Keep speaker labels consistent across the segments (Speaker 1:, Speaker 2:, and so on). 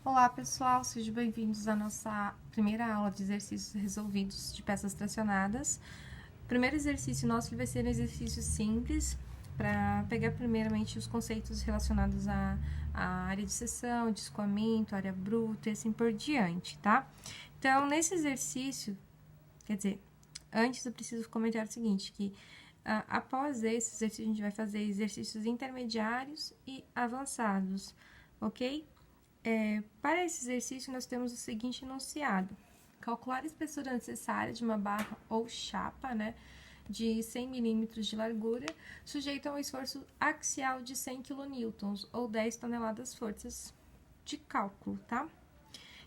Speaker 1: Olá pessoal, sejam bem-vindos à nossa primeira aula de exercícios resolvidos de peças tracionadas. O primeiro exercício nosso vai ser um exercício simples, para pegar primeiramente os conceitos relacionados à área de seção, de escoamento, área bruta e assim por diante, tá? Então, nesse exercício, quer dizer, antes eu preciso comentar o seguinte, que após esse exercício a gente vai fazer exercícios intermediários e avançados, ok? Para esse exercício, nós temos o seguinte enunciado: calcular a espessura necessária de uma barra ou chapa, né, de 100 milímetros de largura, sujeita a um esforço axial de 100 kN, ou 10 toneladas forças de cálculo, tá?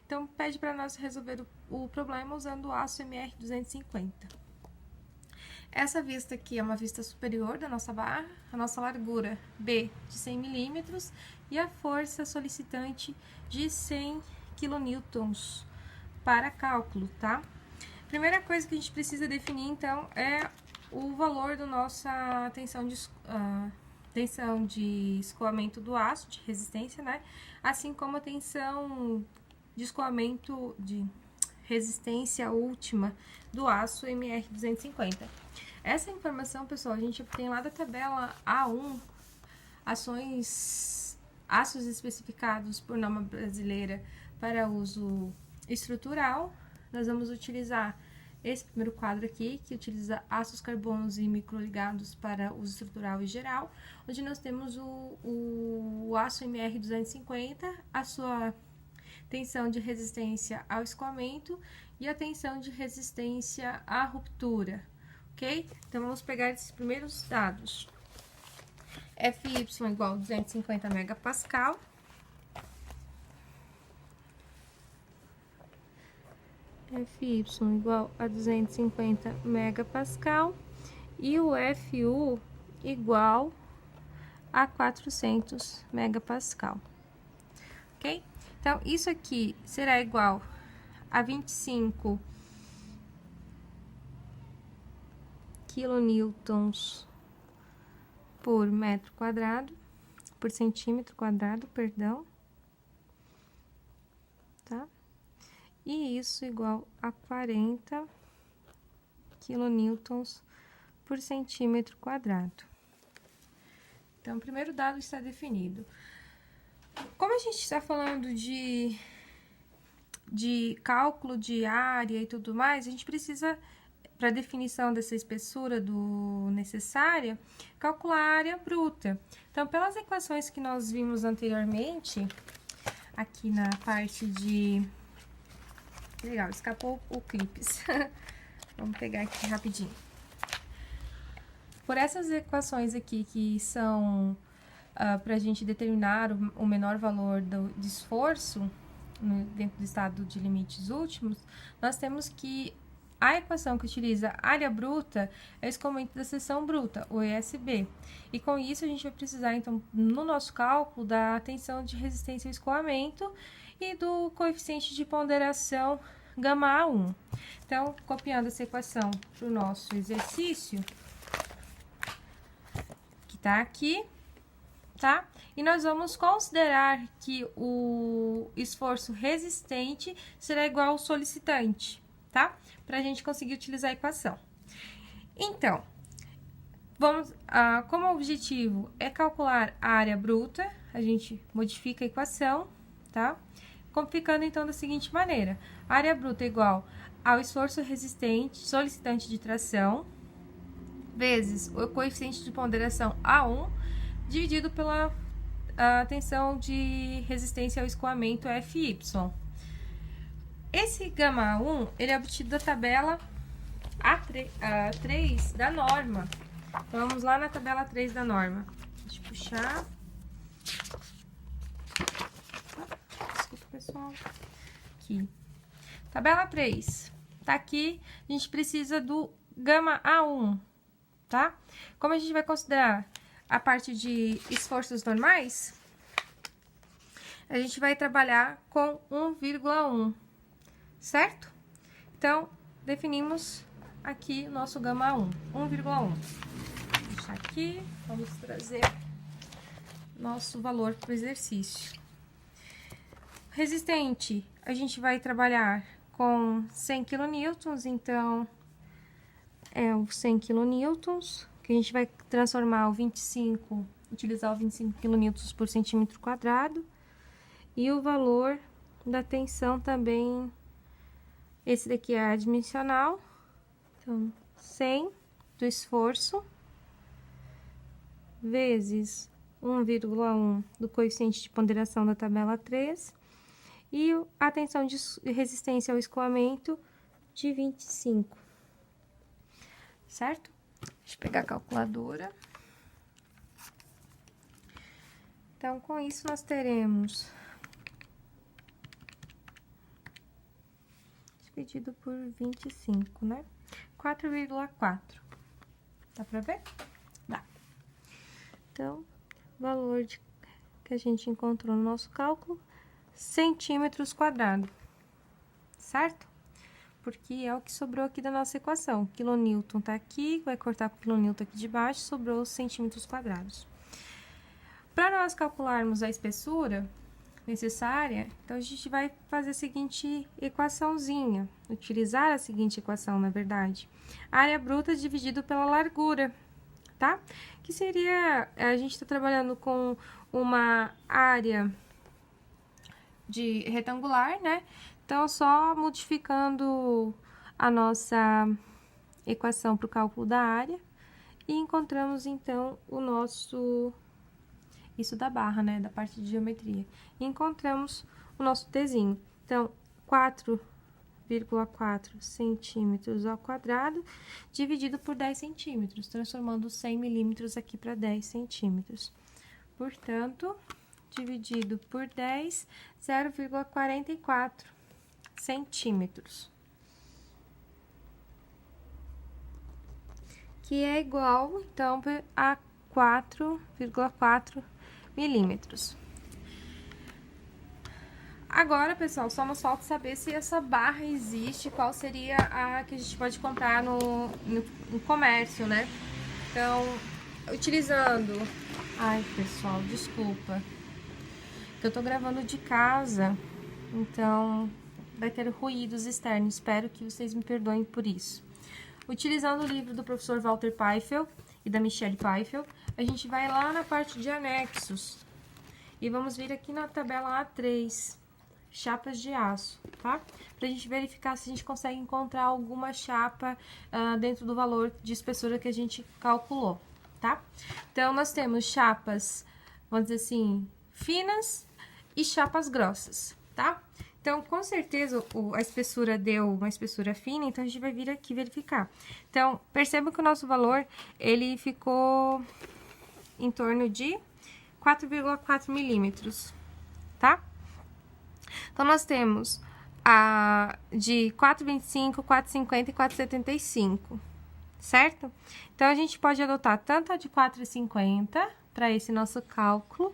Speaker 1: Então, pede para nós resolver o problema usando o aço MR250. Essa vista aqui é uma vista superior da nossa barra, a nossa largura B de 100 milímetros e a força solicitante de 100 kN para cálculo, tá? Primeira coisa que a gente precisa definir, então, é o valor da nossa tensão de escoamento do aço, de resistência, né? Assim como a tensão de escoamento de resistência última do aço MR250. Essa informação, pessoal, a gente obtém lá da tabela A1, aços especificados por norma brasileira para uso estrutural. Nós vamos utilizar esse primeiro quadro aqui, que utiliza aços carbonos e microligados para uso estrutural e geral, onde nós temos o aço MR250, a sua tensão de resistência ao escoamento e a tensão de resistência à ruptura, ok? Então, vamos pegar esses primeiros dados. FY igual a 250 megapascal. FY igual a 250 megapascal. E o FU igual a 400 megapascal, ok? Então, isso aqui será igual a 25 kilonewtons por metro quadrado, por centímetro quadrado, perdão, tá? E isso igual a 40 kilonewtons por centímetro quadrado. Então, o primeiro dado está definido. Como a gente está falando de cálculo de área e tudo mais, a gente precisa, para definição dessa espessura necessária, calcular a área bruta. Então, pelas equações que nós vimos anteriormente, aqui na parte de... Legal, escapou o clipes. Vamos pegar aqui rapidinho. Por essas equações aqui, que são para a gente determinar o menor valor de esforço dentro do estado de limites últimos, nós temos que a equação que utiliza área bruta é o escoamento da seção bruta, o ESB. E com isso a gente vai precisar, então, no nosso cálculo, da tensão de resistência ao escoamento e do coeficiente de ponderação γ1. Então, copiando essa equação para o nosso exercício, que está aqui, tá? E nós vamos considerar que o esforço resistente será igual ao solicitante, tá? Para a gente conseguir utilizar a equação. Então, como objetivo é calcular a área bruta, a gente modifica a equação, tá? Ficando então da seguinte maneira: a área bruta é igual ao esforço resistente, solicitante de tração, vezes o coeficiente de ponderação A1, dividido pela tensão de resistência ao escoamento FY. Esse γ1, ele é obtido da tabela A3 da norma. Então, vamos lá na tabela 3 da norma. Deixa eu puxar. Desculpa, pessoal. Aqui. Tabela 3. Tá aqui, a gente precisa do γ1, tá? Como a gente vai considerar a parte de esforços normais, a gente vai trabalhar com 1,1, certo? Então, definimos aqui o nosso γ1, 1,1. Vou deixar aqui, vamos trazer nosso valor para o exercício. resistente, a gente vai trabalhar com 100 kN, então é o 100 kN, que a gente vai transformar o 25, utilizar o 25 kN por centímetro quadrado. E o valor da tensão também, esse daqui é adimensional, então 100 do esforço vezes 1,1 do coeficiente de ponderação da tabela 3 e a tensão de resistência ao escoamento de 25, certo? Deixa eu pegar a calculadora. Então, com isso, nós teremos dividido por 25, né? 4,4. Dá pra ver? Dá. Então, o valor que a gente encontrou no nosso cálculo, centímetros quadrados, certo? Porque é o que sobrou aqui da nossa equação. Quilonewton tá aqui, vai cortar com o quilonewton aqui de baixo, sobrou os centímetros quadrados. Para nós calcularmos a espessura necessária, então a gente vai fazer a seguinte equaçãozinha, utilizar a seguinte equação, na verdade. Área bruta dividido pela largura, tá? Que seria, a gente está trabalhando com uma área de retangular, né? Então, só modificando a nossa equação para o cálculo da área e encontramos, então, o nosso... Isso da barra, né? Da parte de geometria. E encontramos o nosso Tzinho. Então, 4,4 centímetros ao quadrado, dividido por 10 centímetros, transformando 100 milímetros aqui para 10 centímetros. Portanto, dividido por 10, 0,44 centímetros. Que é igual, então, a 4,4 milímetros. Agora, pessoal, só nos falta saber se essa barra existe, qual seria a que a gente pode comprar no comércio, né? Então, utilizando... Ai, pessoal, desculpa. Eu tô gravando de casa, então vai ter ruídos externos. Espero que vocês me perdoem por isso. Utilizando o livro do professor Walter Pfeiffer e da Michelle Pfeiffer, a gente vai lá na parte de anexos e vamos vir aqui na tabela A3, chapas de aço, tá? Pra gente verificar se a gente consegue encontrar alguma chapa dentro do valor de espessura que a gente calculou, tá? Então, nós temos chapas, vamos dizer assim, finas e chapas grossas, tá? Então, com certeza, a espessura deu uma espessura fina, então a gente vai vir aqui verificar. Então, perceba que o nosso valor, ele ficou em torno de 4,4 milímetros, tá? Então, nós temos a de 4,25, 4,50 e 4,75, certo? Então, a gente pode adotar tanto a de 4,50 para esse nosso cálculo,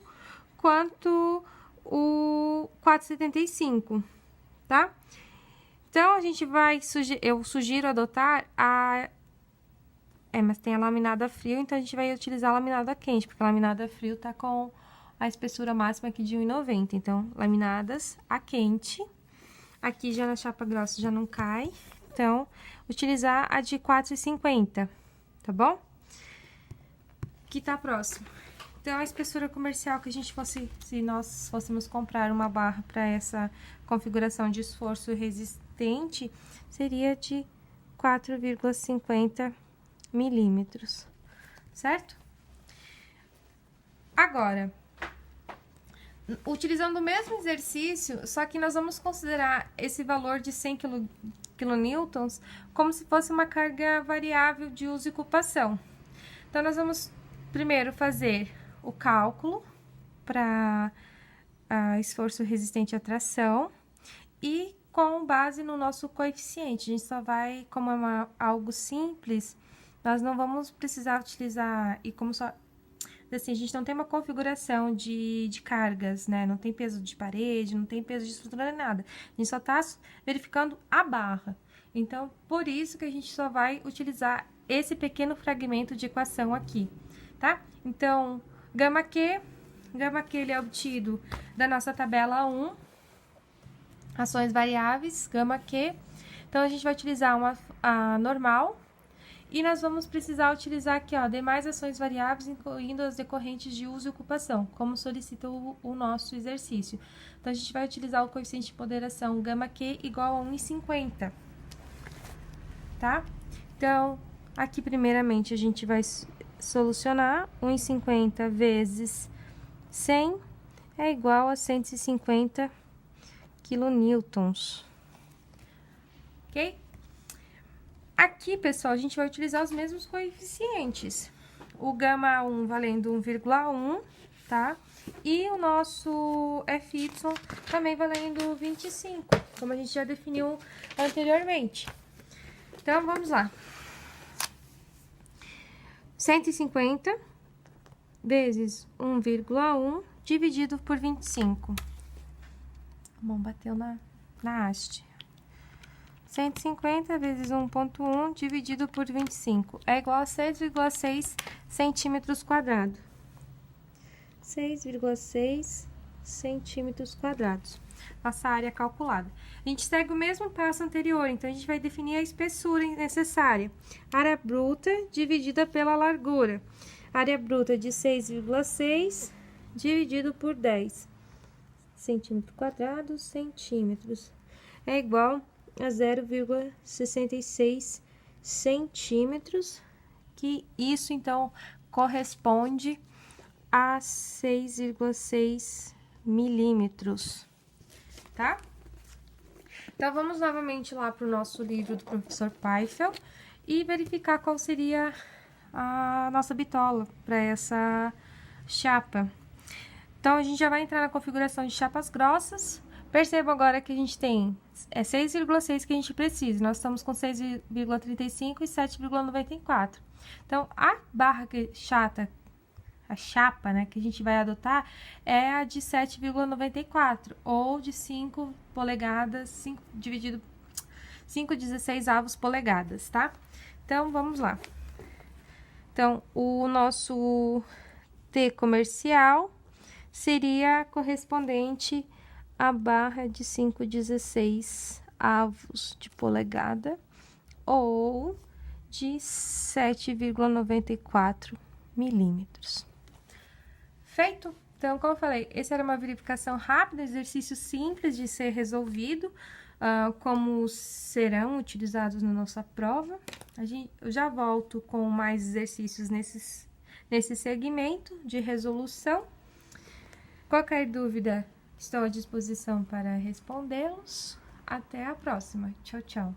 Speaker 1: quanto o 4,75, tá? Então, a gente vai, eu sugiro adotar a... mas tem a laminada frio, então a gente vai utilizar a laminada quente, porque a laminada frio tá com a espessura máxima aqui de 1,90. Então, laminadas a quente. Aqui já na chapa grossa já não cai. Então, utilizar a de 4,50, tá bom? Que tá próximo. Então, a espessura comercial que a gente fosse, se nós fôssemos comprar uma barra para essa configuração de esforço resistente, seria de 4,50 milímetros, certo? Agora, utilizando o mesmo exercício, só que nós vamos considerar esse valor de 100 kilonewtons como se fosse uma carga variável de uso e ocupação. Então, nós vamos primeiro fazer o cálculo para esforço resistente à tração e com base no nosso coeficiente. A gente só vai, como é algo simples, nós não vamos precisar utilizar, e como só, assim, a gente não tem uma configuração de cargas, né? Não tem peso de parede, não tem peso de estrutura, nem nada. A gente só tá verificando a barra. Então, por isso que a gente só vai utilizar esse pequeno fragmento de equação aqui, tá? Então, γQ ele é obtido da nossa tabela 1, ações variáveis, gama Q. Então, a gente vai utilizar a normal. E nós vamos precisar utilizar aqui, ó, demais ações variáveis, incluindo as decorrentes de uso e ocupação, como solicita o nosso exercício. Então, a gente vai utilizar o coeficiente de ponderação gama Q igual a 1,50, tá? Então, aqui, primeiramente, a gente vai solucionar 1,50 vezes 100 é igual a 150 quilonewtons, ok? Aqui, pessoal, a gente vai utilizar os mesmos coeficientes. O gama 1 valendo 1,1, tá? E o nosso FY também valendo 25, como a gente já definiu anteriormente. Então, vamos lá. 150 vezes 1,1 dividido por 25. Bom, bateu na haste. 150 vezes 1,1 dividido por 25 é igual a 6,6 centímetros quadrados. 6,6 centímetros quadrados. Nossa área calculada. A gente segue o mesmo passo anterior, então a gente vai definir a espessura necessária. Área bruta dividida pela largura. Área bruta de 6,6 dividido por 10 centímetros quadrados, centímetros. É igual a 0,66 centímetros, que isso, então, corresponde a 6,6 milímetros, tá? Então, vamos novamente lá para o nosso livro do professor Peifel e verificar qual seria a nossa bitola para essa chapa. Então, a gente já vai entrar na configuração de chapas grossas. Perceba agora que a gente tem 6,6 que a gente precisa. Nós estamos com 6,35 e 7,94. Então, a barra chata, a chapa, né, que a gente vai adotar é a de 7,94 ou de 5 polegadas, 5,16 polegadas, tá? Então, vamos lá. Então, o nosso T comercial seria correspondente a barra de 5,16 avos de polegada ou de 7,94 milímetros. Feito? Então, como eu falei, essa era uma verificação rápida, exercício simples de ser resolvido, como serão utilizados na nossa prova. Eu já volto com mais exercícios nesse segmento de resolução. Qualquer dúvida, estou à disposição para respondê-los. Até a próxima. Tchau, tchau.